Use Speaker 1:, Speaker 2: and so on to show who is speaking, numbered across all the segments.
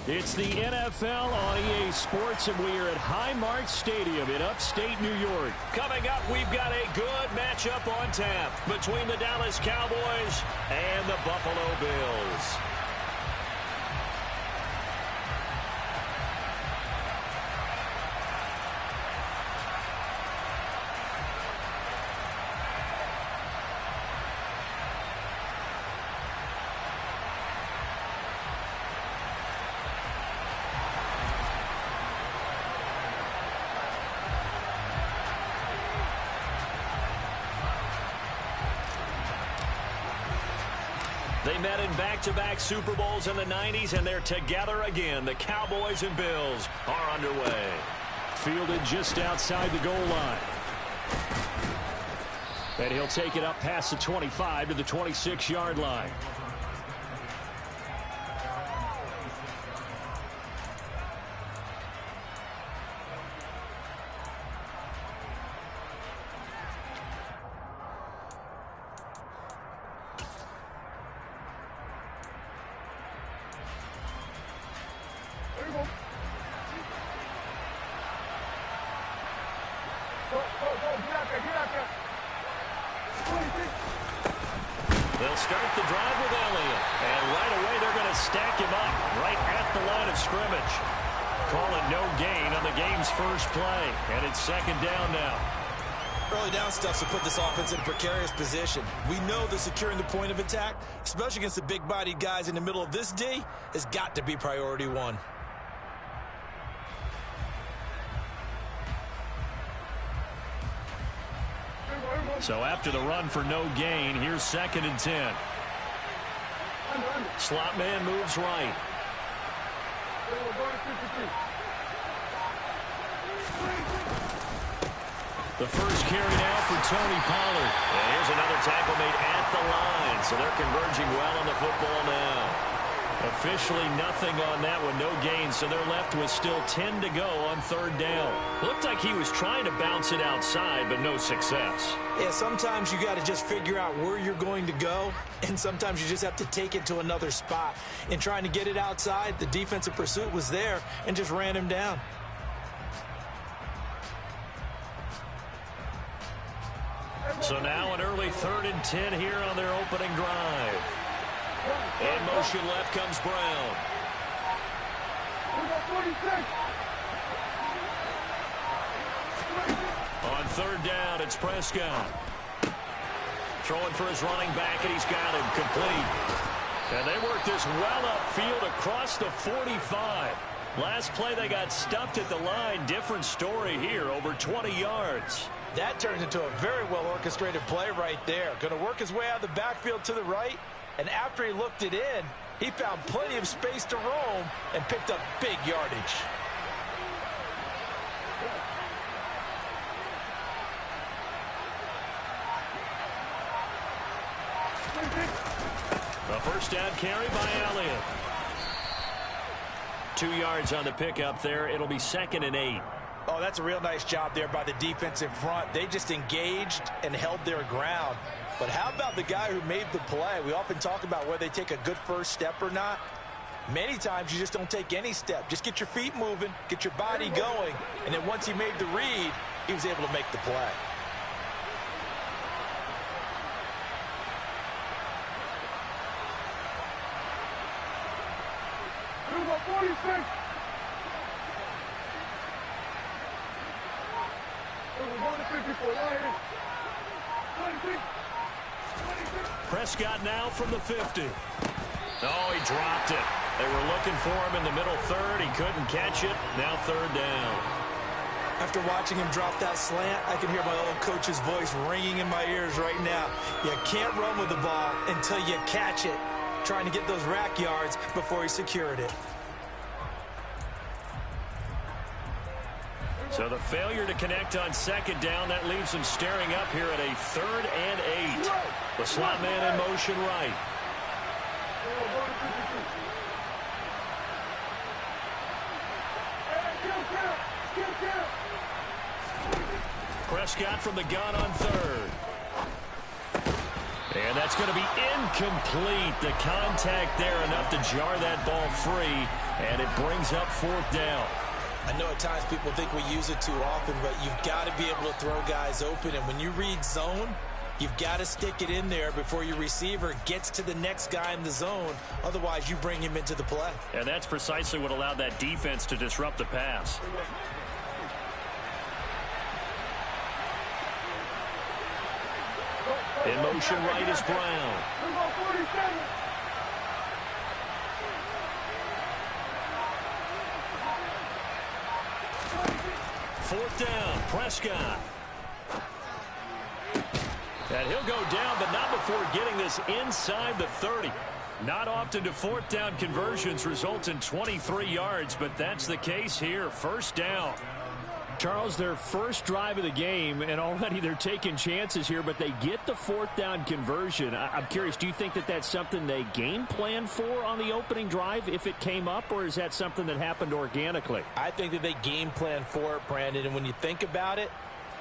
Speaker 1: It's the NFL on EA Sports, and we are at Highmark Stadium in upstate New York. Coming up, we've got a good matchup on tap between the Dallas Cowboys and the Buffalo Bills. They met in back-to-back Super Bowls in the 90s, and they're together again. The Cowboys and Bills are underway. Fielded just outside the goal line. And he'll take it up past the 25 to the 26-yard line. They'll start the drive with Elliott. And right away, they're going to stack him up right at the line of scrimmage. Call it no gain on the game's first play. And it's second down now.
Speaker 2: Early down stuff to put this offense in a precarious position. We know that securing the point of attack, especially against the big-bodied guys in the middle of this D, has got to be priority one.
Speaker 1: So after the run for no gain, here's second and 10. Slot man moves right. The first carry now for Tony Pollard. And here's another tackle made at the line. So they're converging well on the football now. Officially nothing on that one, no gain, so they're left with still 10 to go on third down. Looked like he was trying to bounce it outside, but no success.
Speaker 2: Yeah, sometimes you got to just figure out where you're going to go, and sometimes you just have to take it to another spot. In trying to get it outside, the defensive pursuit was there and just ran him down.
Speaker 1: So now an early 3rd and 10 here on their opening drive. In motion left comes Brown. On third down, it's Prescott. Throwing for his running back, and he's got him complete. And they work this well upfield across the 45. Last play, they got stuffed at the line. Different story here, over 20 yards.
Speaker 2: That turns into a very well-orchestrated play right there. Going to work his way out of the backfield to the right. And after he looked it in, he found plenty of space to roam and picked up big yardage.
Speaker 1: A first down carry by Elliott. 2 yards on the pickup there. It'll be 2nd and 8.
Speaker 2: Oh, that's a real nice job there by the defensive front. They just engaged and held their ground. But how about the guy who made the play? We often talk about whether they take a good first step or not. Many times you just don't take any step. Just get your feet moving, get your body going, and then once he made the read, he was able to make the play.
Speaker 1: Prescott now from the 50. Oh, he dropped it. They were looking for him in the middle third. He couldn't catch it. Now third down.
Speaker 2: After watching him drop that slant, I can hear my old coach's voice ringing in my ears right now. You can't run with the ball until you catch it. Trying to get those rack yards before he secured it.
Speaker 1: So the failure to connect on second down, that leaves them staring up here at a 3rd and 8. The slot man in motion right. Prescott from the gun on third. And that's going to be incomplete. The contact there enough to jar that ball free, and it brings up 4th down.
Speaker 2: I know at times people think we use it too often, but you've got to be able to throw guys open. And when you read zone, you've got to stick it in there before your receiver gets to the next guy in the zone. Otherwise, you bring him into the play.
Speaker 1: And that's precisely what allowed that defense to disrupt the pass. In motion right is Brown. Fourth down, Prescott. And he'll go down, but not before getting this inside the 30. Not often do 4th down conversions result in 23 yards, but that's the case here. 1st down. Charles, their first drive of the game, and already they're taking chances here, but they get the 4th down conversion. I'm curious, do you think that that's something they game plan for on the opening drive if it came up, or is that something that happened organically?
Speaker 2: I think that they game plan for it, Brandon, and when you think about it,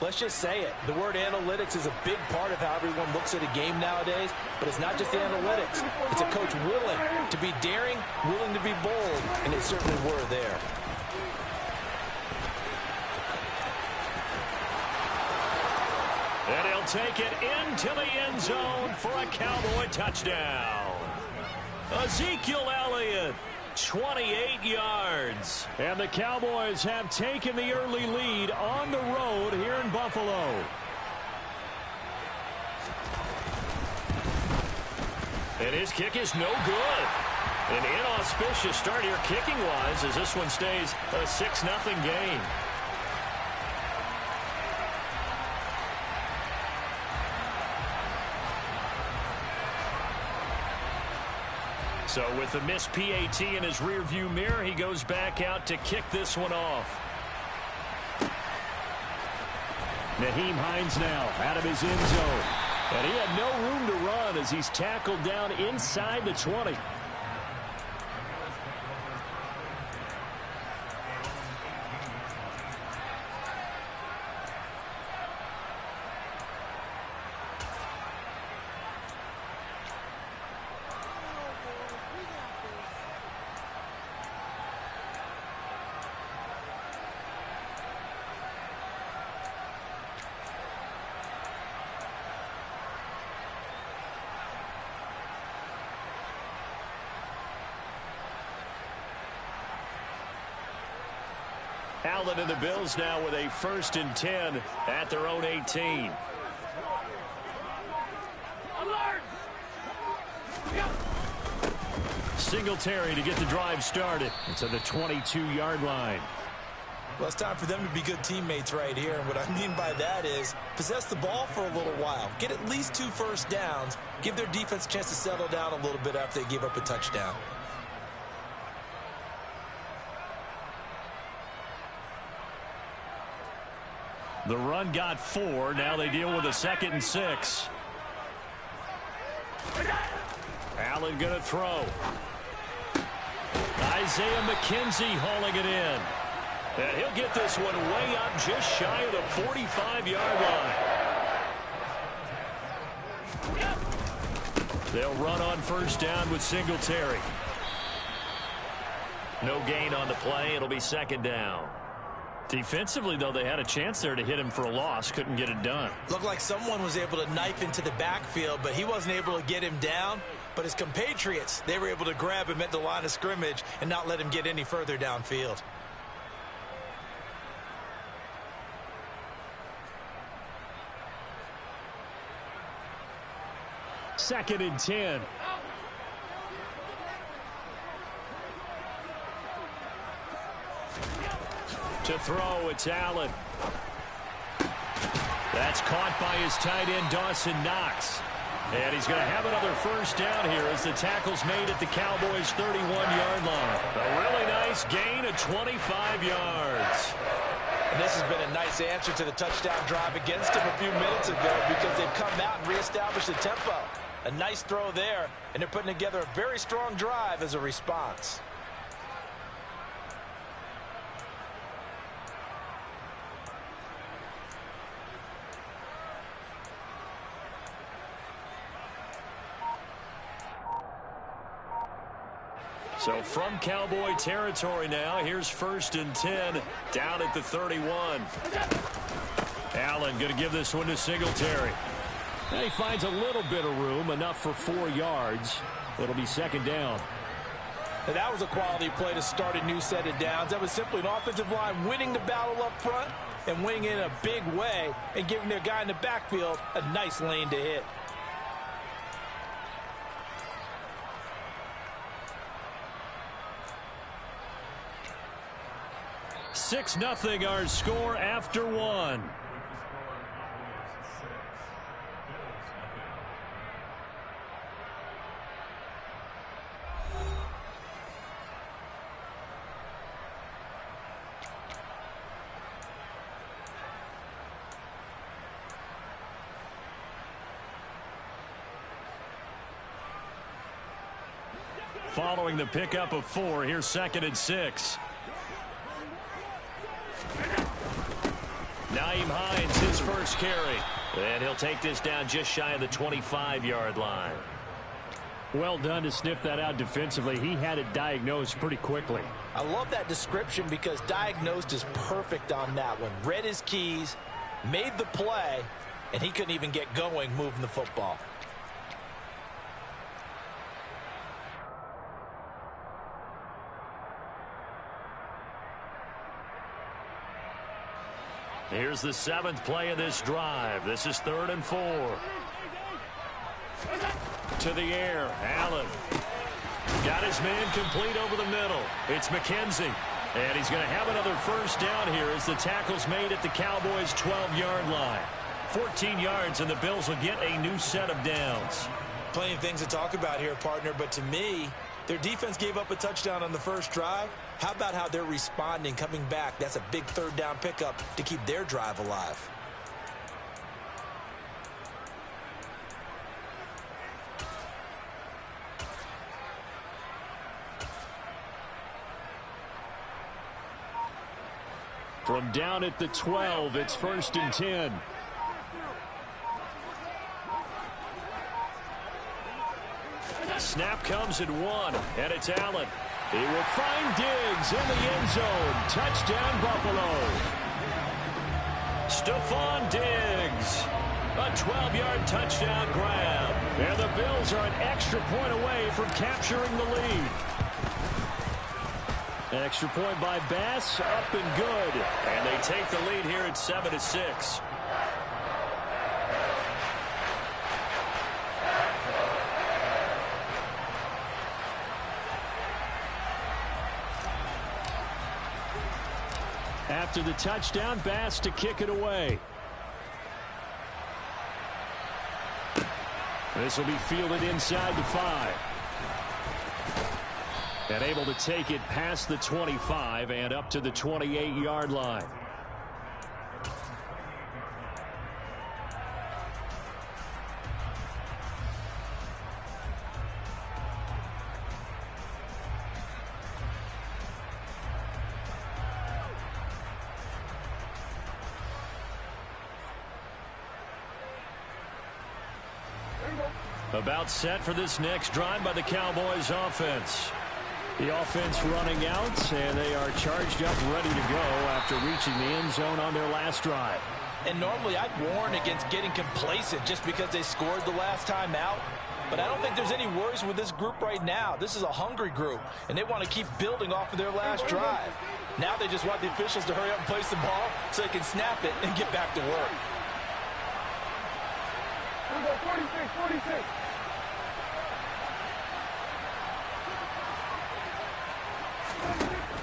Speaker 2: let's just say it. The word analytics is a big part of how everyone looks at a game nowadays, but it's not just the analytics. It's a coach willing to be daring, willing to be bold, and they certainly were there.
Speaker 1: And he'll take it into the end zone for a Cowboy touchdown. Ezekiel Elliott, 28 yards. And the Cowboys have taken the early lead on the road here in Buffalo. And his kick is no good. An inauspicious start here kicking-wise as this one stays a 6-0 game. So with the missed PAT in his rearview mirror, he goes back out to kick this one off. Nyheim Hines now out of his end zone. And he had no room to run as he's tackled down inside the 20. Allen and the Bills now with a 1st and 10 at their own 18. Singletary to get the drive started to the 22-yard line.
Speaker 2: Well, it's time for them to be good teammates right here. And what I mean by that is possess the ball for a little while. Get at least 2 first downs. Give their defense a chance to settle down a little bit after they give up a touchdown.
Speaker 1: The run got 4. Now they deal with a 2nd and 6. Allen going to throw. Isaiah McKenzie hauling it in. And he'll get this one way up just shy of the 45-yard line. They'll run on 1st down with Singletary. No gain on the play. It'll be 2nd down. Defensively, though, they had a chance there to hit him for a loss. Couldn't get it done.
Speaker 2: Looked like someone was able to knife into the backfield, but he wasn't able to get him down. But his compatriots, they were able to grab him at the line of scrimmage and not let him get any further downfield.
Speaker 1: Second and 10. To throw, it's Allen. That's caught by his tight end, Dawson Knox. And he's going to have another 1st down here as the tackle's made at the Cowboys' 31-yard line. A really nice gain of 25 yards.
Speaker 2: And this has been a nice answer to the touchdown drive against him a few minutes ago because they've come out and reestablished the tempo. A nice throw there, and they're putting together a very strong drive as a response.
Speaker 1: So from Cowboy territory now, here's 1st and 10 down at the 31. Allen going to give this one to Singletary. And he finds a little bit of room, enough for 4 yards. It'll be 2nd down.
Speaker 2: And that was a quality play to start a new set of downs. That was simply an offensive line winning the battle up front and winning it in a big way and giving their guy in the backfield a nice lane to hit.
Speaker 1: Six nothing our score after 1. Following the pickup of 4, here's 2nd and 6. Nyheim Hines, his first carry. And he'll take this down just shy of the 25-yard line.
Speaker 3: Well done to sniff that out defensively. He had it diagnosed pretty quickly.
Speaker 2: I love that description because diagnosed is perfect on that one. Read his keys, made the play, and he couldn't even get going moving the football.
Speaker 1: Here's the 7th play of this drive. This is 3rd and 4. To the air, Allen. Got his man complete over the middle. It's McKenzie. And he's going to have another 1st down here as the tackle's made at the Cowboys' 12-yard line. 14 yards, and the Bills will get a new set of downs.
Speaker 2: Plenty of things to talk about here, partner, but to me, their defense gave up a touchdown on the first drive. How about how they're responding, coming back? That's a big 3rd down pickup to keep their drive alive.
Speaker 3: From down at the 12, it's 1st and 10.
Speaker 1: Snap comes at 1, and it's Allen. He will find Diggs in the end zone. Touchdown, Buffalo. Stephon Diggs. A 12-yard touchdown grab. And the Bills are an extra point away from capturing the lead.
Speaker 3: Extra point by Bass, up and good.
Speaker 1: And they take the lead here at 7-6.
Speaker 3: After the touchdown, Bass to kick it away. This will be fielded inside the 5. And able to take it past the 25 and up to the 28-yard line.
Speaker 1: About set for this next drive by the Cowboys offense.
Speaker 3: The offense running out, and they are charged up, ready to go after reaching the end zone on their last drive.
Speaker 2: And normally I'd warn against getting complacent just because they scored the last time out. But I don't think there's any worries with this group right now. This is a hungry group, and they want to keep building off of their last drive. Now they just want the officials to hurry up and place the ball so they can snap it and get back to work.
Speaker 4: 46.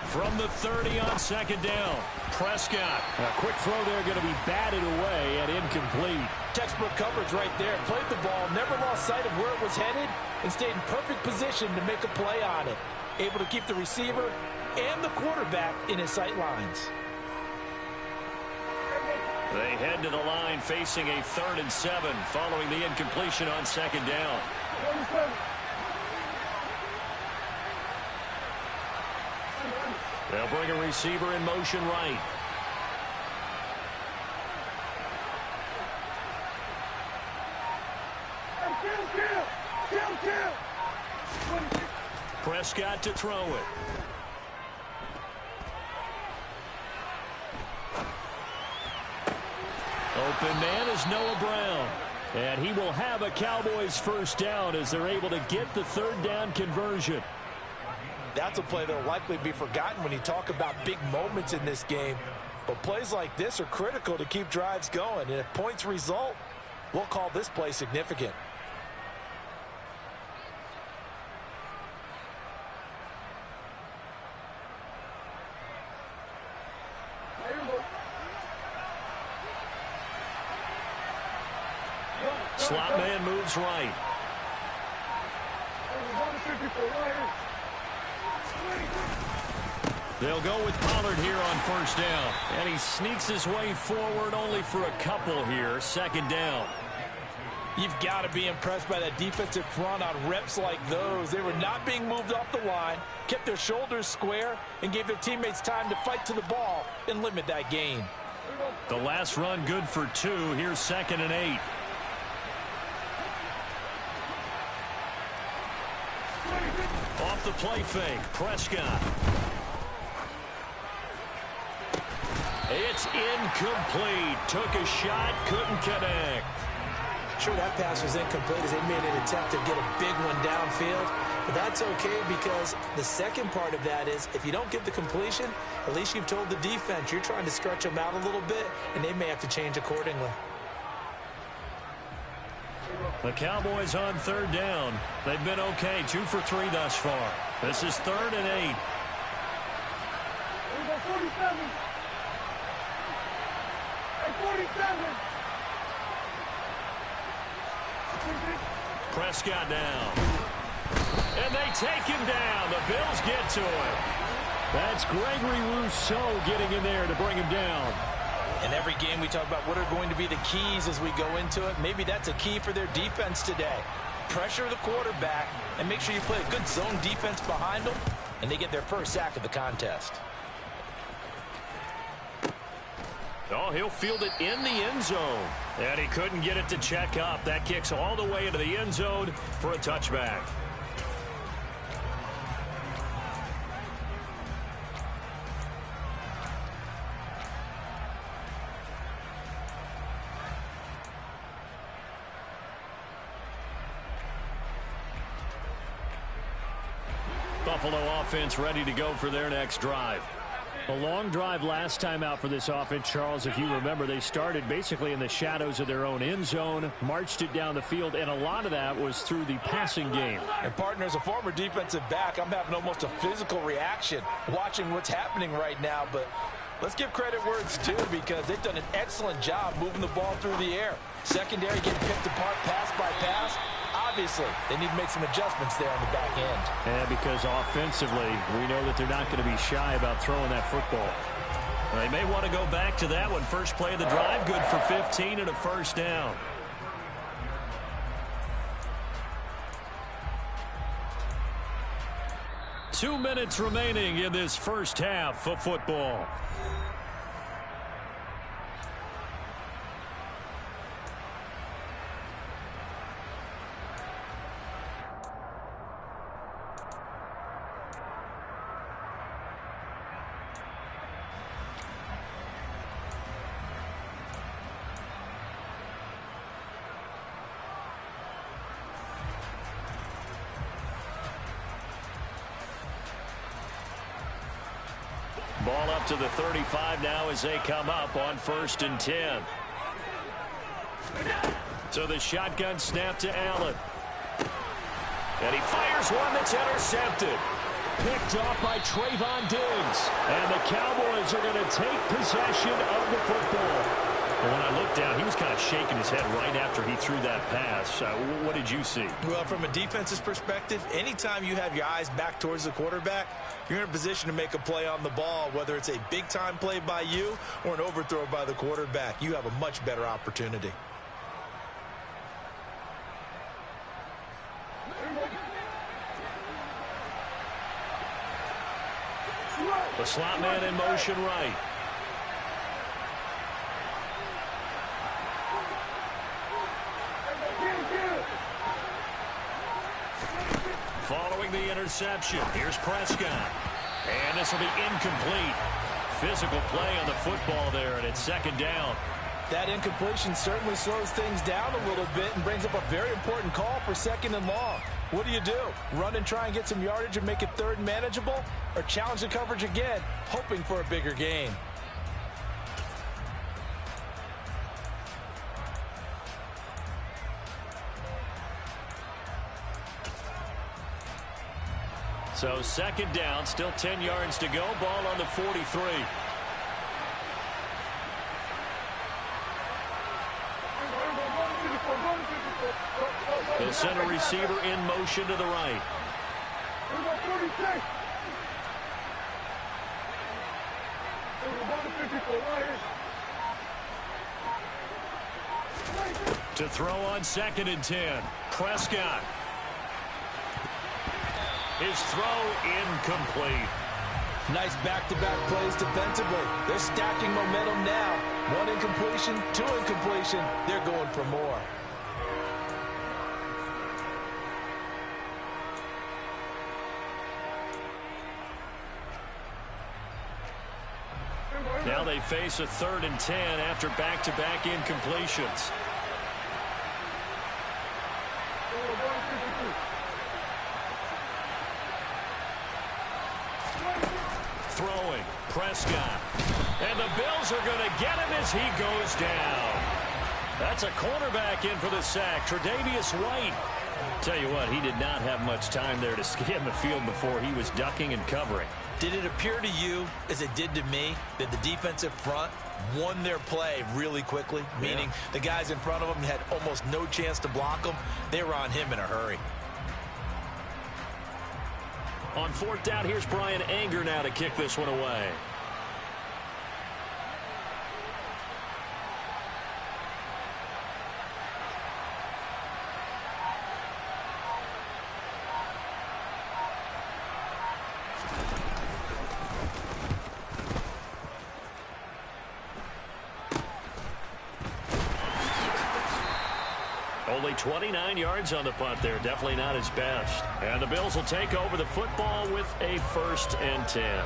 Speaker 1: From the 30 on 2nd down, Prescott.
Speaker 3: A quick throw there going to be batted away and incomplete.
Speaker 2: Textbook coverage right there. Played the ball, never lost sight of where it was headed, and stayed in perfect position to make a play on it. Able to keep the receiver and the quarterback in his sight lines.
Speaker 1: They head to the line facing a 3rd and 7 following the incompletion on 2nd down. They'll bring a receiver in motion right. Press Prescott to throw it. Open man is Noah Brown. And he will have a Cowboys first down as they're able to get the third down conversion.
Speaker 2: That's a play that will likely be forgotten when you talk about big moments in this game. But plays like this are critical to keep drives going. And if points result, we'll call this play significant.
Speaker 1: Slot man moves right. They'll go with Pollard here on first down. And he sneaks his way forward only for a couple here. Second down.
Speaker 2: You've got to be impressed by that defensive front on reps like those. They were not being moved off the line, kept their shoulders square, and gave their teammates time to fight to the ball and limit that gain.
Speaker 1: The last run good for 2. Here's 2nd and 8. Off the play fake, Prescott. It's incomplete. Took a shot, couldn't connect.
Speaker 2: Sure, that pass was incomplete as they made an attempt to get a big one downfield. But that's okay because the second part of that is if you don't get the completion, at least you've told the defense you're trying to stretch them out a little bit, and they may have to change accordingly.
Speaker 1: The Cowboys on third down. They've been okay, 2 for 3 thus far. This is 3rd and 8.
Speaker 4: 47. 47.
Speaker 1: Prescott down. And they take him down. The Bills get to him. That's Gregory Rousseau getting in there to bring him down.
Speaker 2: In every game we talk about what are going to be the keys as we go into it. Maybe that's a key for their defense today. Pressure the quarterback and make sure you play a good zone defense behind them, and they get their first sack of the contest.
Speaker 1: Oh, he'll field it in the end zone. And he couldn't get it to check up. That kicks all the way into the end zone for a touchback. Buffalo offense ready to go for their next drive.
Speaker 3: A long drive last time out for this offense, Charles. If you remember, they started basically in the shadows of their own end zone, marched it down the field, and a lot of that was through the passing game.
Speaker 2: And partner, as a former defensive back, I'm having almost a physical reaction watching what's happening right now. But let's give credit where it's due because they've done an excellent job moving the ball through the air. Secondary getting picked apart pass by pass. Obviously, they need to make some adjustments there on the back end.
Speaker 3: And because offensively, we know that they're not going to be shy about throwing that football.
Speaker 1: They may want to go back to that one. First play of the drive, good for 15 and a first down. Two minutes remaining in this first half of football. Ball up to the 35 now as they come up on 1st and 10. So the shotgun snap to Allen. And he fires one that's intercepted. Picked off by Trayvon Diggs. And the Cowboys are going to take possession of the football. Well, when I looked down, he was kind of shaking his head right after he threw that pass. What did you see?
Speaker 2: Well, from a defense's perspective, anytime you have your eyes back towards the quarterback, you're in a position to make a play on the ball, whether it's a big-time play by you or an overthrow by the quarterback. You have a much better opportunity.
Speaker 1: The slot man in motion right. Following the
Speaker 3: interception. Here's Prescott. And this will be incomplete. Physical play on the football there, and it's second down.
Speaker 2: That incompletion certainly slows things down a little bit and brings up a very important call for second and long. What do? Run and try and get some yardage and make it third and manageable? Or challenge the coverage again, hoping for a bigger gain?
Speaker 3: So second down, still 10 yards to go. Ball on the 43. They'll send a receiver in motion to the right. To throw on second and 10. Prescott. His throw incomplete.
Speaker 2: Nice back-to-back plays defensively. They're stacking momentum now. One incompletion, two incompletion. They're going for more.
Speaker 3: Now they face a 3rd and 10 after back-to-back incompletions. Throwing, Prescott. And the Bills are going to get him as he goes down. That's a cornerback in for the sack, Tre'Davious White. Tell you what, he did not have much time there to scan the field before he was ducking and covering.
Speaker 2: Did it appear to you, as it did to me, that the defensive front won their play really quickly? Meaning the guys in front of them had almost no chance to block them. They were on him in a hurry.
Speaker 3: On 4th down, here's Brian Anger now to kick this one away. Only 29 yards on the punt there. Definitely not his best. And the Bills will take over the football with a 1st and 10.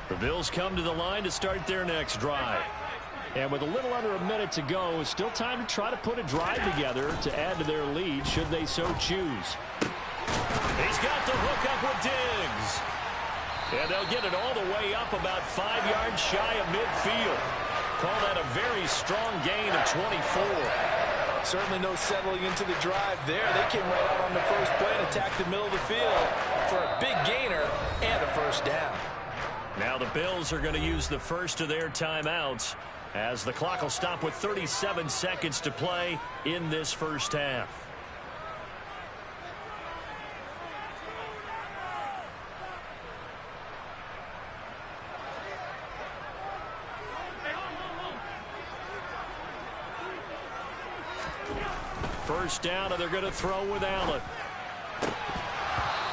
Speaker 3: The Bills come to the line to start their next drive. And with a little under a minute to go, it's still time to try to put a drive together to add to their lead should they so choose. He's got the hook up with Diggs. And they'll get it all the way up about 5 yards shy of midfield. Call that a very strong gain of 24.
Speaker 2: Certainly no settling into the drive there. They came right out on the first play and attacked the middle of the field for a big gainer and a first down.
Speaker 3: Now the Bills are going to use the first of their timeouts, as the clock will stop with 37 seconds to play in this first half. First down, and they're going to throw with Allen.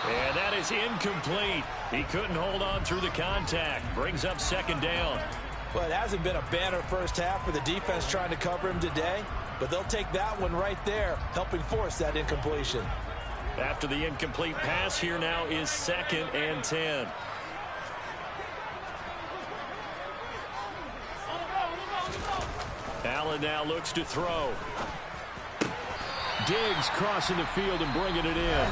Speaker 3: And that is incomplete. He couldn't hold on through the contact. Brings up second down.
Speaker 2: Well, it hasn't been a banner first half for the defense trying to cover him today, but they'll take that one right there, helping force that incompletion.
Speaker 3: After the incomplete pass, here now is 2nd and 10. Allen now looks to throw. Diggs crossing the field and bringing it in.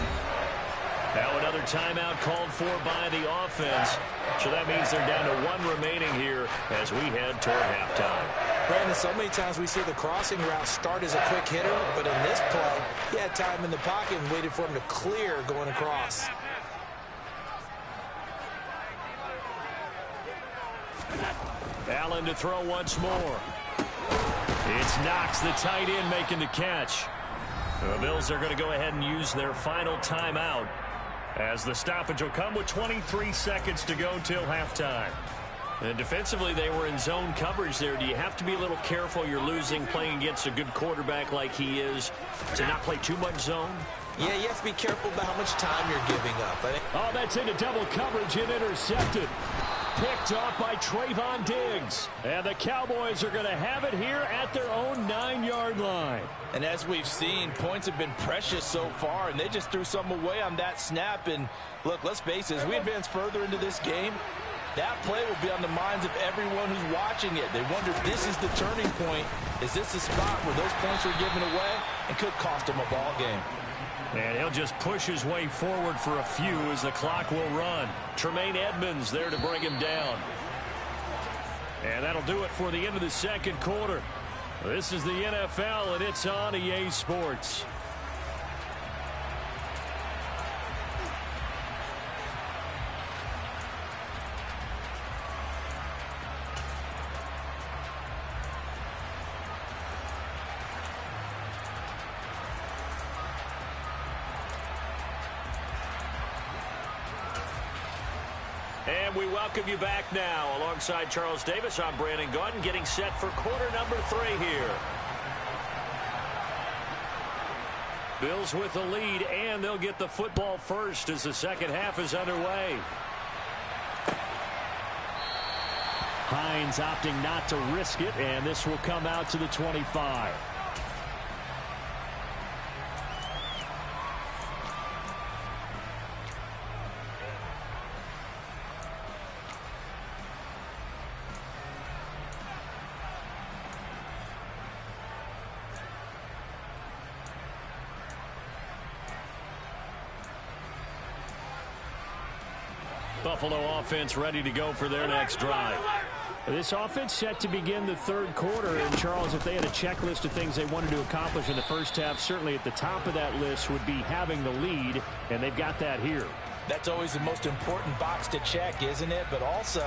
Speaker 3: Now another timeout called for by the offense. So that means they're down to 1 remaining here as we head toward halftime.
Speaker 2: Brandon, so many times we see the crossing route start as a quick hitter, but in this play, he had time in the pocket and waited for him to clear going across.
Speaker 3: Allen to throw once more. It's Knox, the tight end, making the catch. The Bills are going to go ahead and use their final timeout, as the stoppage will come with 23 seconds to go till halftime. And defensively, they were in zone coverage there. Do you have to be a little careful? You're losing playing against a good quarterback like he is to not play too much zone?
Speaker 2: Yeah, you have to be careful about how much time you're giving up.
Speaker 3: Oh, that's into double coverage and intercepted. Picked off by Trayvon Diggs. And the Cowboys are going to have it here at their own 9-yard line.
Speaker 2: And as we've seen, points have been precious so far, and they just threw some away on that snap. And look, let's face it, as we advance further into this game, that play will be on the minds of everyone who's watching it. They wonder if this is the turning point. Is this the spot where those points are given away and could cost them a ball game?
Speaker 3: And he'll just push his way forward for a few as the clock will run. Tremaine Edmonds there to bring him down. And that'll do it for the end of the second quarter. This is the NFL, and it's on EA Sports. And we welcome you back now. Alongside Charles Davis, I'm Brandon Gaudin, getting set for quarter number 3 here. Bills with the lead, and they'll get the football first as the second half is underway. Hines opting not to risk it, and this will come out to the 25. Buffalo offense ready to go for their next drive. This offense set to begin the third quarter. And, Charles, if they had a checklist of things they wanted to accomplish in the first half, certainly at the top of that list would be having the lead, and they've got that here.
Speaker 2: That's always the most important box to check, isn't it? But also,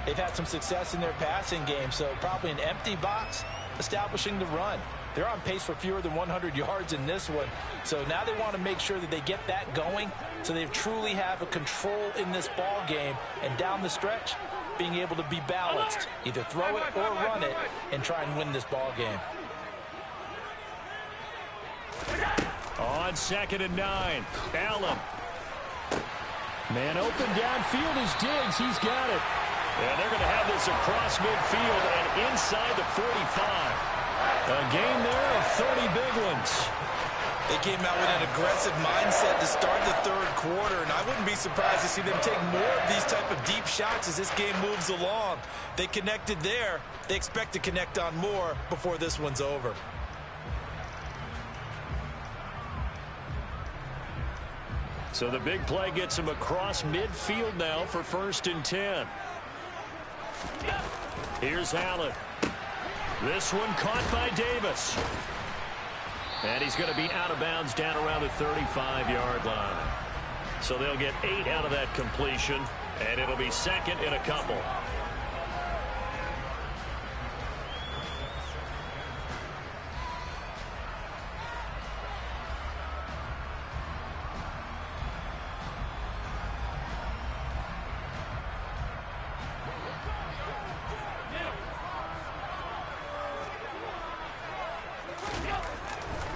Speaker 2: they've had some success in their passing game, so probably an empty box establishing the run. They're on pace for fewer than 100 yards in this one. So now they want to make sure that they get that going so they truly have a control in this ball game. And down the stretch, being able to be balanced. Either throw it or run it and try and win this ball game.
Speaker 3: On 2nd and 9, Allen. Man open downfield is Diggs. He's got it. And they're going to have this across midfield and inside the 45. A game there of 30 big ones.
Speaker 2: They came out with an aggressive mindset to start the third quarter, and I wouldn't be surprised to see them take more of these type of deep shots as this game moves along. They connected there. They expect to connect on more before this one's over.
Speaker 3: So the big play gets him across midfield now for 1st and 10. Here's Allen. This one caught by Davis. And he's going to be out of bounds down around the 35-yard line. So they'll get 8 out of that completion, and it'll be 2nd and a couple.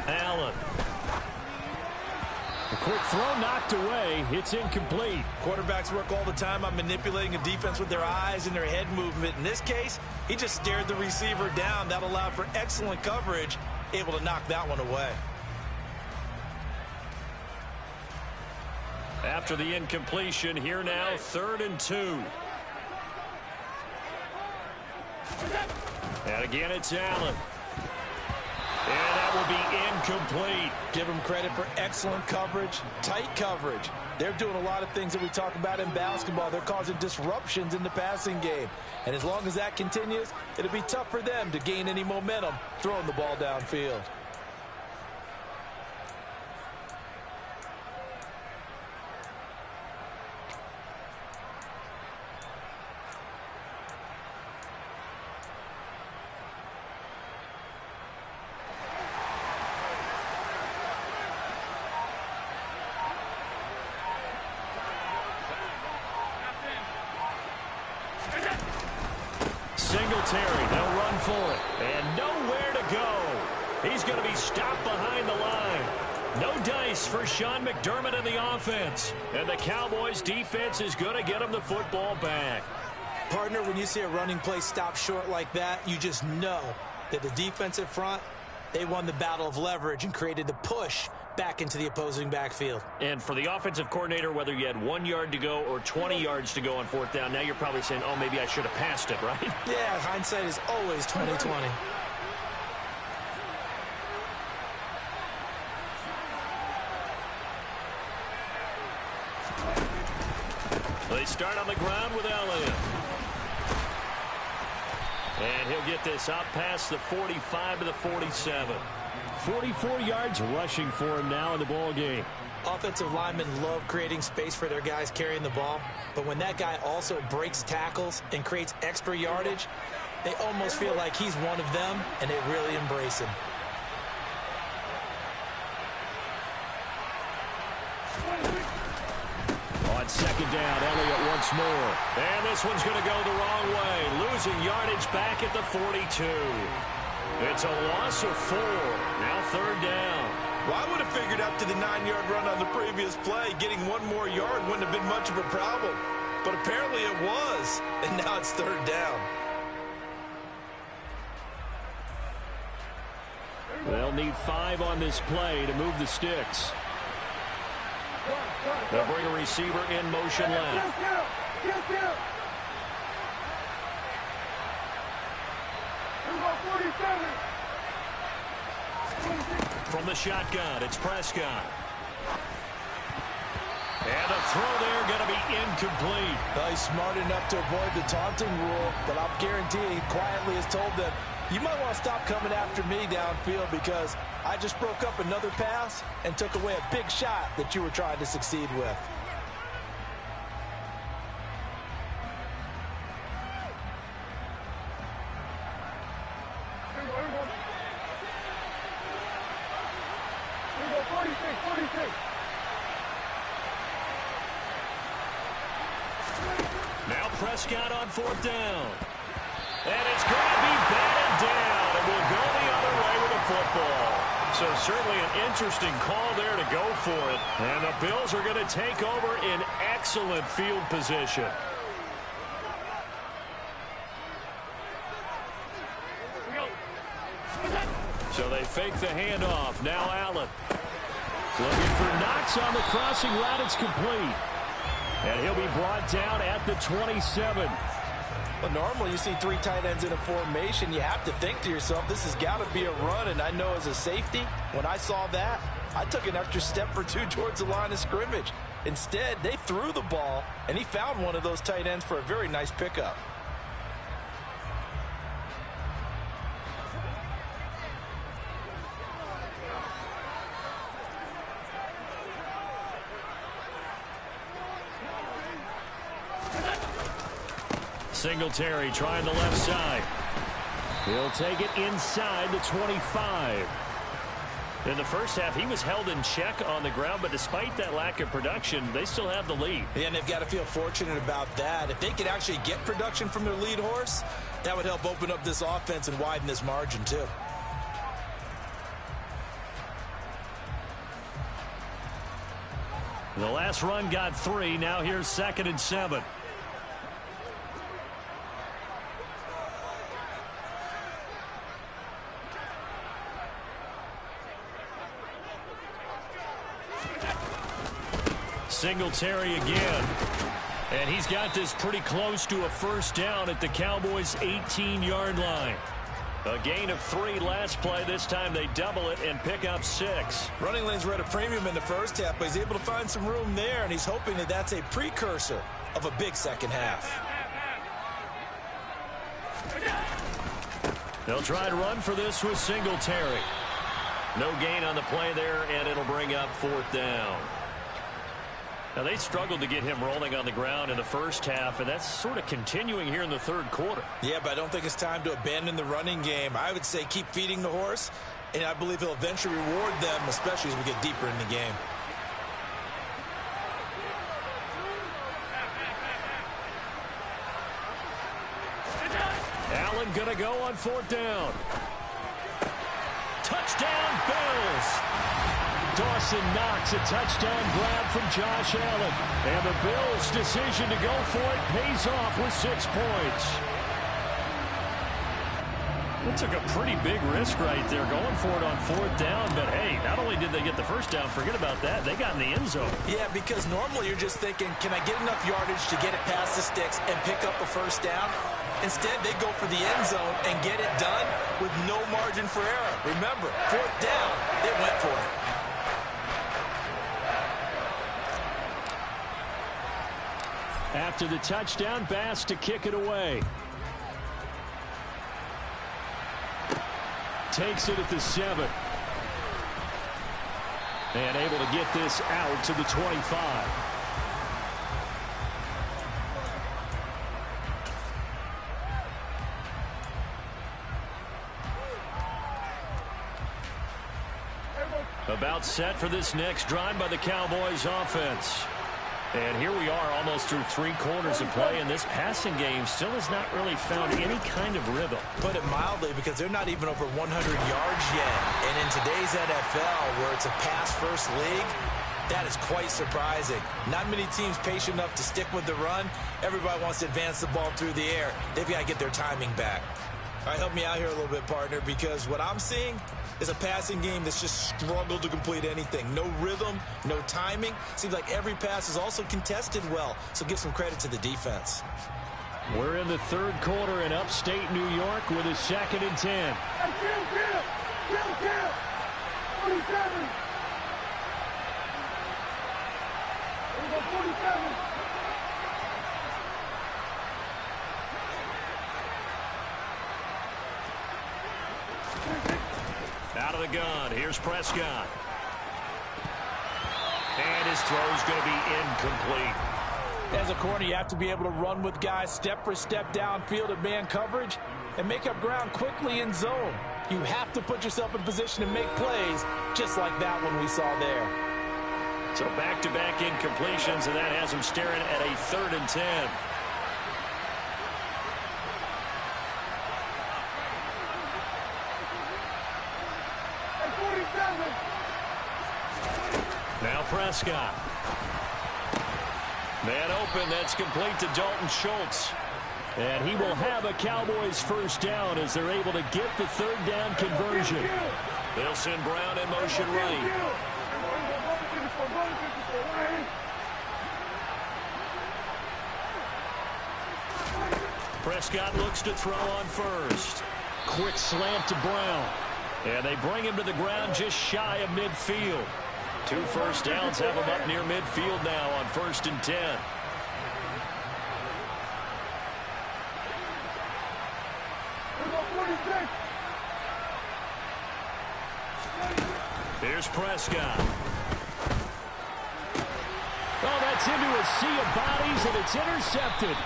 Speaker 3: Allen. The quick throw knocked away. It's incomplete.
Speaker 2: Quarterbacks work all the time on manipulating a defense with their eyes and their head movement. In this case, he just stared the receiver down. That allowed for excellent coverage, able to knock that one away.
Speaker 3: After the incompletion, here now, 3rd and 2. And again, it's Allen. And that will be incomplete.
Speaker 2: Give them credit for excellent coverage, tight coverage. They're doing a lot of things that we talk about in basketball. They're causing disruptions in the passing game. And as long as that continues, it'll be tough for them to gain any momentum throwing the ball downfield.
Speaker 3: Singletary, they'll run for it. And nowhere to go. He's going to be stopped behind the line.
Speaker 1: No dice for Sean McDermott and the offense. And the Cowboys defense is going to get them the football back.
Speaker 2: Partner, when you see a running play stop short like that, you just know that the defensive front, they won the battle of leverage and created the push back into the opposing backfield.
Speaker 1: And for the offensive coordinator, whether you had 1 yard to go or 20 yards to go on fourth down, now you're probably saying, oh, maybe I should have passed it, right?
Speaker 2: Yeah, hindsight is always 20/20.
Speaker 1: They start on the ground with Elliott. And he'll get this out past the 45 to the 47.
Speaker 3: 44 yards rushing for him now in the ball game.
Speaker 2: Offensive linemen love creating space for their guys carrying the ball, but when that guy also breaks tackles and creates extra yardage, they almost feel like he's one of them, and they really embrace him.
Speaker 3: On second down, Elliott once more.
Speaker 1: And this one's going to go the wrong way. Losing yardage back at the 42. It's a loss of 4. Now third down.
Speaker 2: Well, I would have figured up to the 9-yard run on the previous play. Getting 1 more yard wouldn't have been much of a problem. But apparently it was. And now it's third down.
Speaker 3: They'll need 5 on this play to move the sticks.
Speaker 1: They'll bring a receiver in motion left. From the shotgun, it's Prescott. And a throw there going to be incomplete.
Speaker 2: Well, he's smart enough to avoid the taunting rule, but I'll guarantee he quietly has told them, you might want to stop coming after me downfield because I just broke up another pass and took away a big shot that you were trying to succeed with.
Speaker 1: Now Prescott on fourth down. And it's going to be batted down, and we'll go the other way with the football. So certainly an interesting call there to go for it. And the Bills are going to take over in excellent field position. So they fake the handoff. Now Allen. Looking for Knox on the crossing route. It's complete. And he'll be brought down at the 27.
Speaker 2: Well, normally you see 3 tight ends in a formation. You have to think to yourself, this has got to be a run. And I know as a safety, when I saw that, I took an extra step or 2 towards the line of scrimmage. Instead, they threw the ball, and he found one of those tight ends for a very nice pickup.
Speaker 1: Singletary trying the left side.
Speaker 3: He'll take it inside the 25.
Speaker 1: In the first half, he was held in check on the ground, but despite that lack of production, they still have the lead.
Speaker 2: And they've got to feel fortunate about that. If they could actually get production from their lead horse, that would help open up this offense and widen this margin, too.
Speaker 1: The last run got 3. Now here's 2nd and 7. Singletary again. And he's got this pretty close to a first down at the Cowboys' 18-yard line. A gain of 3 last play. This time they double it and pick up 6.
Speaker 2: Running lanes were at a premium in the first half, but he's able to find some room there, and he's hoping that that's a precursor of a big second half.
Speaker 1: They'll try to run for this with Singletary. No gain on the play there, and it'll bring up 4th down. Now, they struggled to get him rolling on the ground in the first half, and that's sort of continuing here in the third quarter.
Speaker 2: Yeah, but I don't think it's time to abandon the running game. I would say keep feeding the horse, and I believe he'll eventually reward them, especially as we get deeper in the game.
Speaker 1: Allen going to go on 4th down. Touchdown, Bills.
Speaker 3: Dawson Knox, a touchdown grab from Josh Allen. And the Bills' decision to go for it pays off with 6 points. It took a pretty big risk right there going for it on 4th down. But, hey, not only did they get the first down, forget about that, they got in the end zone.
Speaker 2: Yeah, because normally you're just thinking, can I get enough yardage to get it past the sticks and pick up a first down? Instead, they go for the end zone and get it done with no margin for error. Remember, 4th down, they went for it.
Speaker 3: After the touchdown, Bass to kick it away. Takes it at the 7. And able to get this out to the 25. About set for this next drive by the Cowboys offense. And here we are almost through 3 quarters of play, and this passing game still has not really found any kind of rhythm.
Speaker 2: Put it mildly, because they're not even over 100 yards yet. And in today's NFL, where it's a pass-first league, that is quite surprising. Not many teams patient enough to stick with the run. Everybody wants to advance the ball through the air. They've got to get their timing back. All right, help me out here a little bit, partner, because what I'm seeing is a passing game that's just struggled to complete anything. No rhythm, no timing. Seems like every pass is also contested well, so give some credit to the defense.
Speaker 3: We're in the 3rd quarter in upstate New York with a 2nd and 10.
Speaker 4: Hey, Kill. 47. 47.
Speaker 3: Out of the gun, here's Prescott. And his throw's going to be incomplete.
Speaker 2: As a corner, you have to be able to run with guys step for step downfield in man coverage and make up ground quickly in zone. You have to put yourself in position to make plays, just like that one we saw there.
Speaker 3: So back-to-back incompletions, and that has him staring at a 3rd and 10. Now Prescott. Man open, that's complete to Dalton Schultz. And he will have a Cowboys first down as they're able to get the 3rd down conversion. They'll send Brown in motion right. Prescott looks to throw on first. Quick slant to Brown. And they bring him to the ground just shy of midfield. 2 first downs have him up near midfield now on 1st and 10. Here's Prescott. Oh, that's into a sea of bodies, and it's intercepted.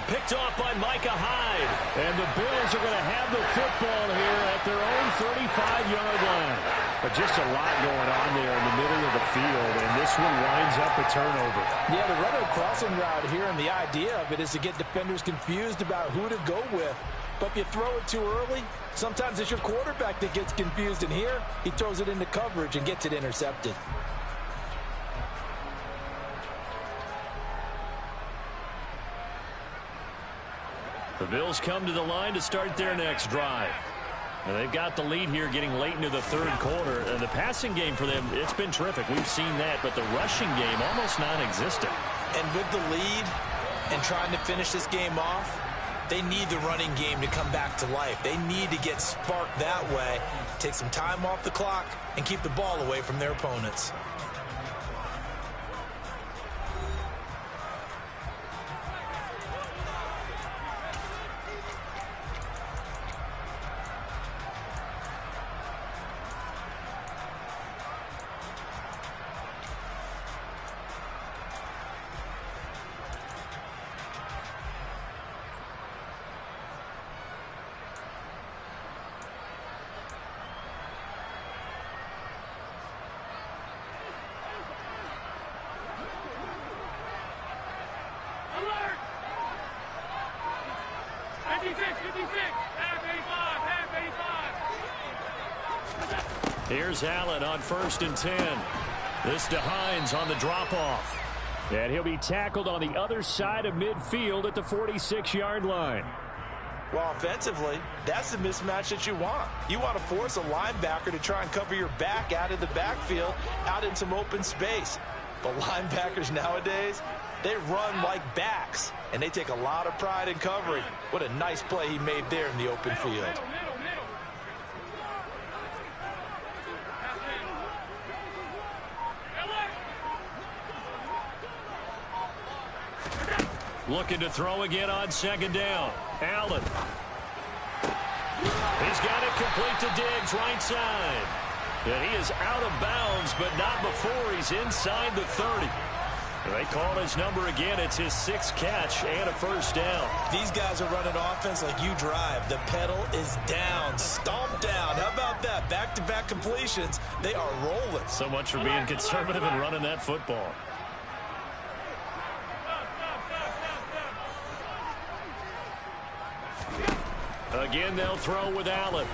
Speaker 3: Picked off by Micah Hyde. And the Bills are going to have the football here at their own 35-yard line. But just a lot going on there in the middle of the field, and this one winds up a turnover. Yeah, the run crossing route here, and the idea of it is to get defenders confused about who to go with. But if you throw it too early, sometimes it's your quarterback that gets confused, and here he throws it into coverage and gets it intercepted. The Bills come to the line to start their next drive. And they've got the lead here getting late into the 3rd quarter. And the passing game for them, it's been terrific. We've seen that. But the rushing game, almost non-existent.
Speaker 2: And with the lead and trying to finish this game off, they need the running game to come back to life. They need to get sparked that way, take some time off the clock, and keep the ball away from their opponents.
Speaker 3: Here's Allen on 1st and 10. This to Hines on the drop-off. And he'll be tackled on the other side of midfield at the 46-yard line.
Speaker 2: Well, offensively, that's the mismatch that you want. You want to force a linebacker to try and cover your back out of the backfield, out in some open space. But linebackers nowadays, they run like backs, and they take a lot of pride in covering. What a nice play he made there in the open field.
Speaker 3: Looking to throw again on 2nd down. Allen. He's got it complete to Diggs, right side. And he is out of bounds, but not before he's inside the 30. They call his number again. It's his 6th catch and a 1st down.
Speaker 2: These guys are running offense like you drive. The pedal is down, stomp down. How about that? Back-to-back completions. They are rolling.
Speaker 3: So much for being conservative and running that football. Again, they'll throw with Allen.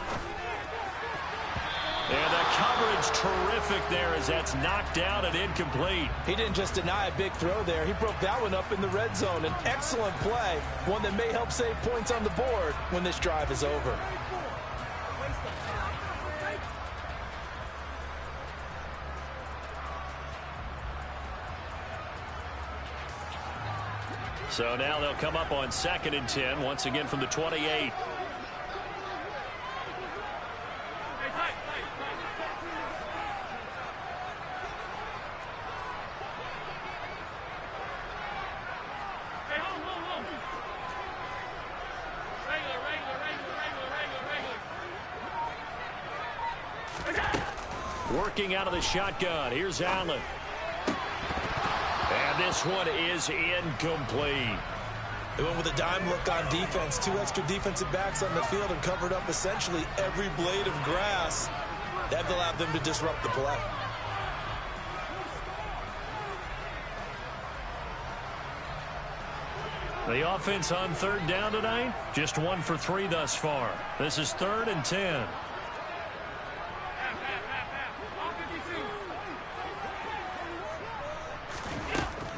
Speaker 3: And the coverage terrific there as that's knocked down and incomplete.
Speaker 2: He didn't just deny a big throw there. He broke that one up in the red zone. An excellent play, one that may help save points on the board when this drive is over.
Speaker 3: So now they'll come up on 2nd and 10, once again from the 28. Working out of the shotgun. Here's Allen. And this one is incomplete.
Speaker 2: They went with a dime look on defense. 2 extra defensive backs on the field and covered up essentially every blade of grass. That allowed them to disrupt the play.
Speaker 3: The offense on 3rd down tonight, just 1 for 3 thus far. This is 3rd and 10.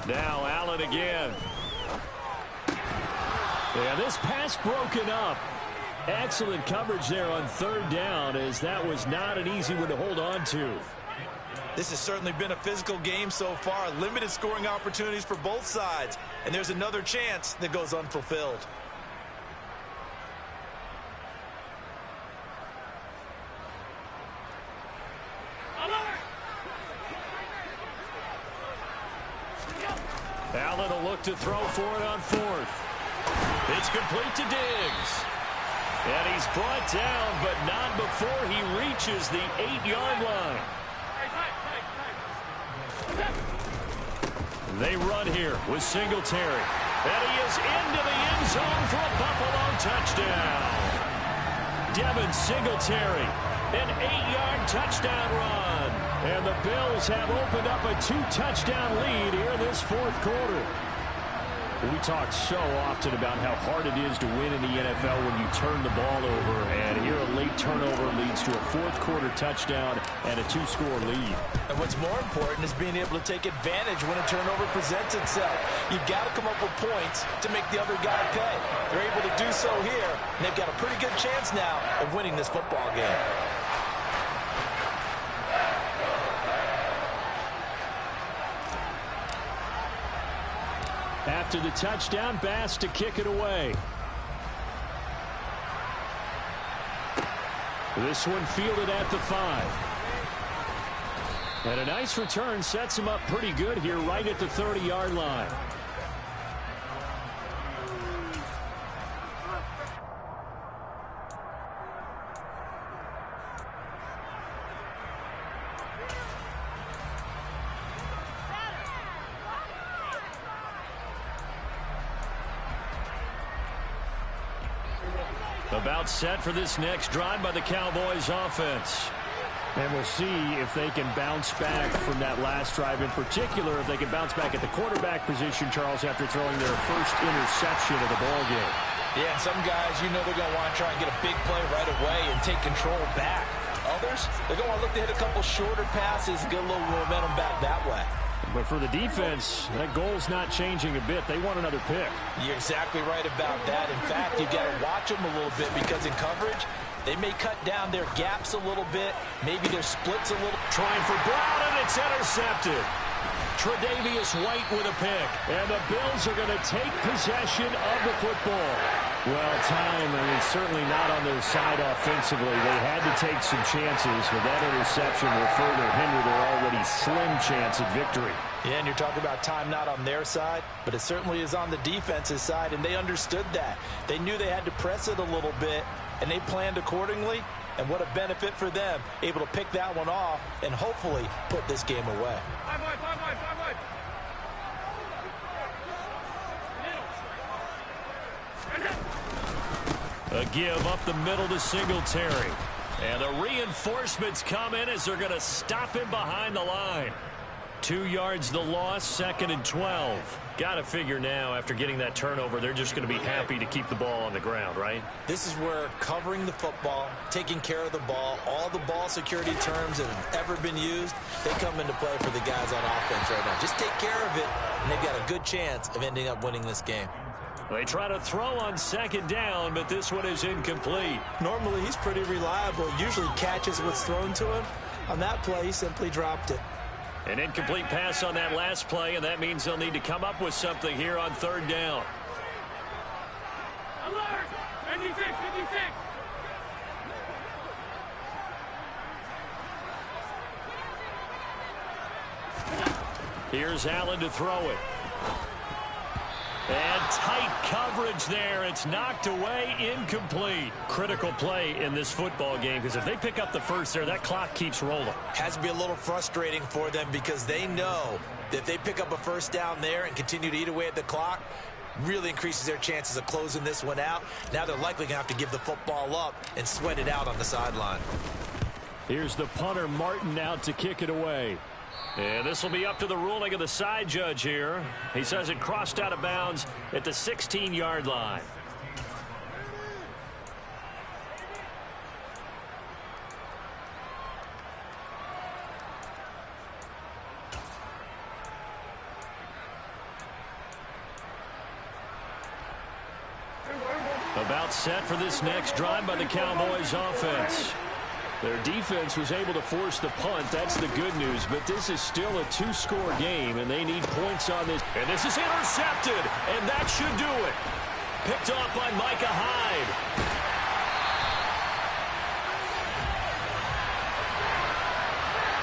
Speaker 3: Now Allen again. Yeah, this pass broken up. Excellent coverage there on 3rd down, as that was not an easy one to hold on to.
Speaker 2: This has certainly been a physical game so far. Limited scoring opportunities for both sides. And there's another chance that goes unfulfilled.
Speaker 3: Allen will look to throw for it on 4th. It's complete to Diggs. And he's brought down, but not before he reaches the 8-yard line. They run here with Singletary. And he is into the end zone for a Buffalo touchdown. Devin Singletary, an 8-yard touchdown run. And the Bills have opened up a 2-touchdown lead here in this 4th quarter. We talk so often about how hard it is to win in the NFL when you turn the ball over. And here a late turnover leads to a 4th quarter touchdown and a 2-score lead.
Speaker 2: And what's more important is being able to take advantage when a turnover presents itself. You've got to come up with points to make the other guy pay. They're able to do so here, and they've got a pretty good chance now of winning this football game.
Speaker 3: After the touchdown, Bass to kick it away. This one fielded at the 5. And a nice return sets him up pretty good here right at the 30-yard line. About set for this next drive by the Cowboys offense. And we'll see if they can bounce back from that last drive in particular, if they can bounce back at the quarterback position, Charles, after throwing their first interception of the ballgame.
Speaker 2: Yeah, some guys, you know they're going to want to try and get a big play right away and take control back. others, they're going to look to hit a couple shorter passes, get a little momentum back that way.
Speaker 3: But for the defense, that goal's not changing a bit. They want another pick.
Speaker 2: You're exactly right about that. In fact, you've got to watch them a little bit because in coverage, they may cut down their gaps a little bit, maybe their splits a little.
Speaker 1: Trying for Brown, and it's intercepted. Tre'Davious White with a pick.
Speaker 3: And the Bills are going to take possession of the football. Well, certainly not on their side offensively. They had to take some chances, but that interception will further hinder their already slim chance at victory.
Speaker 2: Yeah, and you're talking about time not on their side, but it certainly is on the defense's side, and they understood that. They knew they had to press it a little bit, and they planned accordingly, and what a benefit for them, able to pick that one off and hopefully put this game away.
Speaker 1: A give up the middle to Singletary. And the reinforcements come in as they're going to stop him behind the line. 2 yards the loss, 2nd and 12. Got to figure now, after getting that turnover, they're just going to be happy to keep the ball on the ground, right?
Speaker 2: This is where covering the football, taking care of the ball, all the ball security terms that have ever been used, they come into play for the guys on offense right now. Just take care of it, and they've got a good chance of ending up winning this game.
Speaker 1: They try to throw on 2nd down, but this one is incomplete.
Speaker 2: Normally, he's pretty reliable. Usually catches what's thrown to him. On that play, he simply dropped it.
Speaker 1: An incomplete pass on that last play, and that means they'll need to come up with something here on 3rd down.
Speaker 4: Alert! 56, 56!
Speaker 1: Here's Allen to throw it. And tight coverage there. It's knocked away, incomplete. Critical play in this football game, because if they pick up the first there, that clock keeps rolling.
Speaker 2: Has to be a little frustrating for them because they know that if they pick up a first down there and continue to eat away at the clock, really increases their chances of closing this one out. Now they're likely going to have to give the football up and sweat it out on the sideline.
Speaker 3: Here's the punter, Martin, out to kick it away.
Speaker 1: And this will be up to the ruling of the side judge here. He says it crossed out of bounds at the 16-yard line. About set for this next drive by the Cowboys offense.
Speaker 3: Their defense was able to force the punt. That's the good news. But this is still a 2-score game, and they need points on this.
Speaker 1: And this is intercepted, and that should do it. Picked off by Micah Hyde.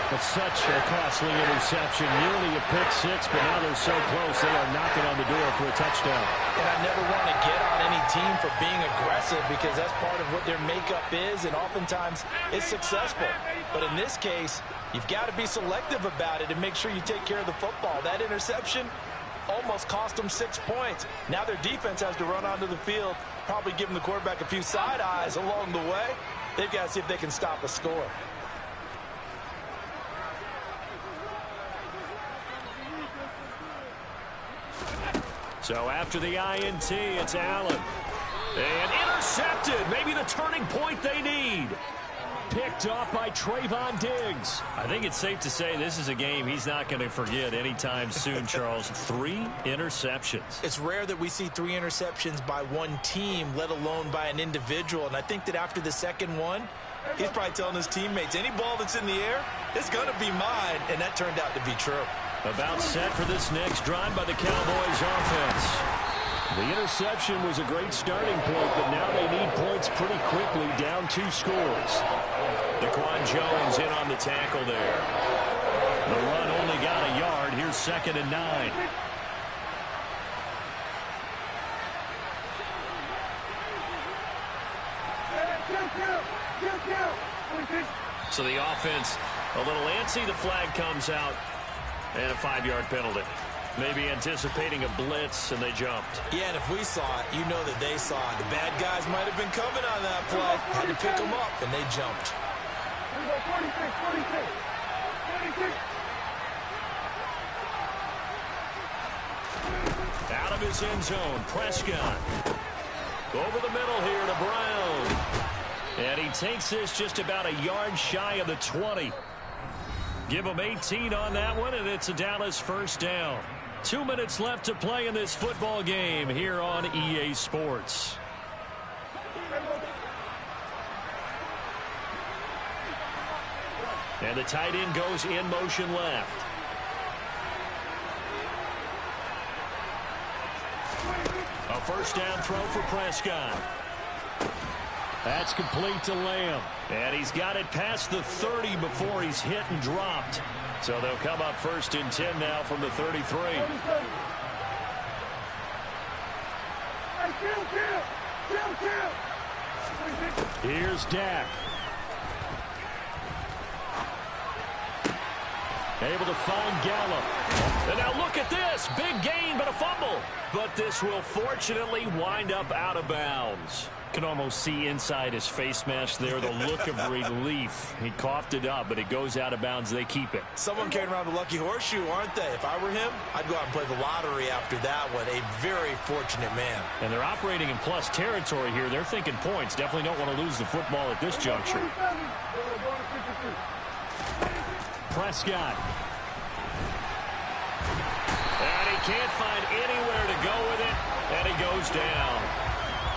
Speaker 3: It's such a costly interception. Nearly a pick six, but now they're so close. They are knocking on the door for a touchdown.
Speaker 2: And I never want to get on any team for being aggressive because that's part of what their makeup is, and oftentimes it's successful. But in this case, you've got to be selective about it and make sure you take care of the football. That interception almost cost them 6 points. Now their defense has to run onto the field, probably giving the quarterback a few side eyes along the way. They've got to see if they can stop a score.
Speaker 1: So after the INT, it's Allen. And intercepted. Maybe the turning point they need. Picked off by Trayvon Diggs. I think it's safe to say this is a game he's not going to forget anytime soon, Charles. 3 interceptions.
Speaker 2: It's rare that we see 3 interceptions by one team, let alone by an individual. And I think that after the second one, he's probably telling his teammates, any ball that's in the air, it's going to be mine. And that turned out to be true.
Speaker 1: About set for this next drive by the Cowboys offense.
Speaker 3: The interception was a great starting point, but now they need points pretty quickly, down 2 scores.
Speaker 1: Daquan Jones in on the tackle there. The run only got a yard. Here's 2nd and 9. So the offense a little antsy. The flag comes out. And a 5-yard penalty. Maybe anticipating a blitz, and they jumped.
Speaker 2: Yeah, and if we saw it, you know that they saw it. The bad guys might have been coming on that play. Had to pick them up, and they jumped.
Speaker 4: 46.
Speaker 1: Out of his end zone, Prescott. Over the middle here to Brown.
Speaker 3: And he takes this just about a yard shy of the 20. Give him 18 on that one, and it's a Dallas first down. 2 minutes left to play in this football game here on EA Sports. And the tight end goes in motion left. A first down throw for Prescott. That's complete to Lamb. And he's got it past the 30 before he's hit and dropped. So they'll come up first and 10 now from the 33. Here's Dak. Able to find Gallup. And now look at this. Big gain, but a fumble. But this will fortunately wind up out of bounds. Can almost see inside his face mask there the look of relief. He coughed it up, but it goes out of bounds. They keep it.
Speaker 2: Someone carrying around the lucky horseshoe, aren't they? If I were him, I'd go out and play the lottery after that one. A very fortunate man. And
Speaker 3: they're operating in plus territory here. They're thinking points. Definitely don't want to lose the football at this juncture. Prescott. And he can't find anywhere to go with it, and he goes down.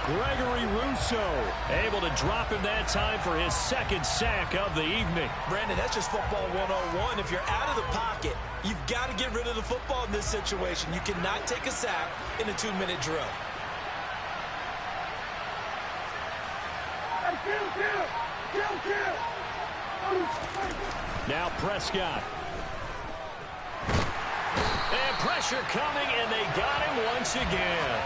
Speaker 3: Gregory Rousseau able to drop him that time for his second sack of the evening.
Speaker 2: Brandon, that's just football 101. If you're out of the pocket, you've got to get rid of the football in this situation. You cannot take a sack in a 2-minute drill.
Speaker 3: Now Prescott. And pressure coming, and they got him once again.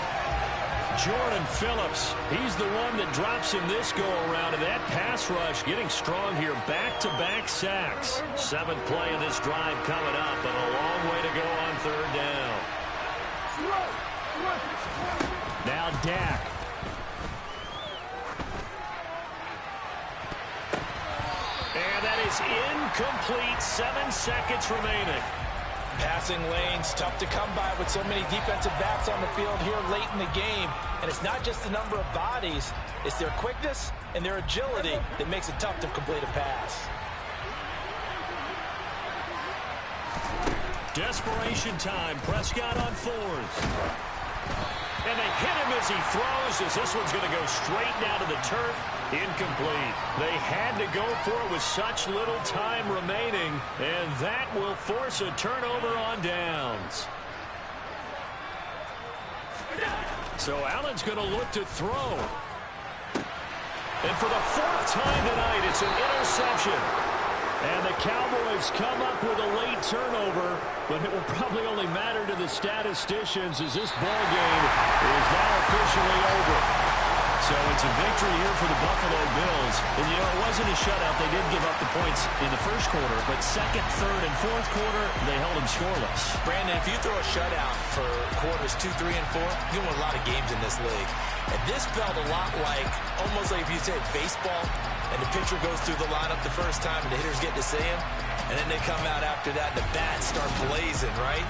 Speaker 3: Jordan Phillips, he's the one that drops him this go-around, and that pass rush getting strong here. Back-to-back sacks. 7th play of this drive coming up, and a long way to go on 3rd down. Now Dak. And that is incomplete. 7 seconds remaining.
Speaker 2: Passing lanes, tough to come by with so many defensive backs on the field here late in the game. And it's not just the number of bodies, it's their quickness and their agility that makes it tough to complete a pass.
Speaker 3: Desperation time. Prescott on 4th. And they hit him as he throws, as this one's going to go straight down to the turf. Incomplete. They had to go for it with such little time remaining, and that will force a turnover on downs. So Allen's going to look to throw. And for the 4th time tonight, it's an interception. And the Cowboys come up with a late turnover, but it will probably only matter to the statisticians as this ball game is now officially over. So it's a victory here for the Buffalo Bills. And, you know, it wasn't a shutout. They did give up the points in the first quarter, but 2nd, 3rd, and 4th quarter, they held them scoreless.
Speaker 2: Brandon, if you throw a shutout for quarters 2, 3, and 4, you win a lot of games in this league. And this felt a lot like, almost like if you said baseball, and the pitcher goes through the lineup the first time, and the hitters get to see him, and then they come out after that, and the bats start blazing, right?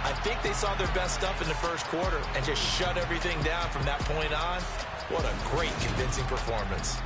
Speaker 2: I think they saw their best stuff in the first quarter and just shut everything down from that point on. What a great, convincing performance.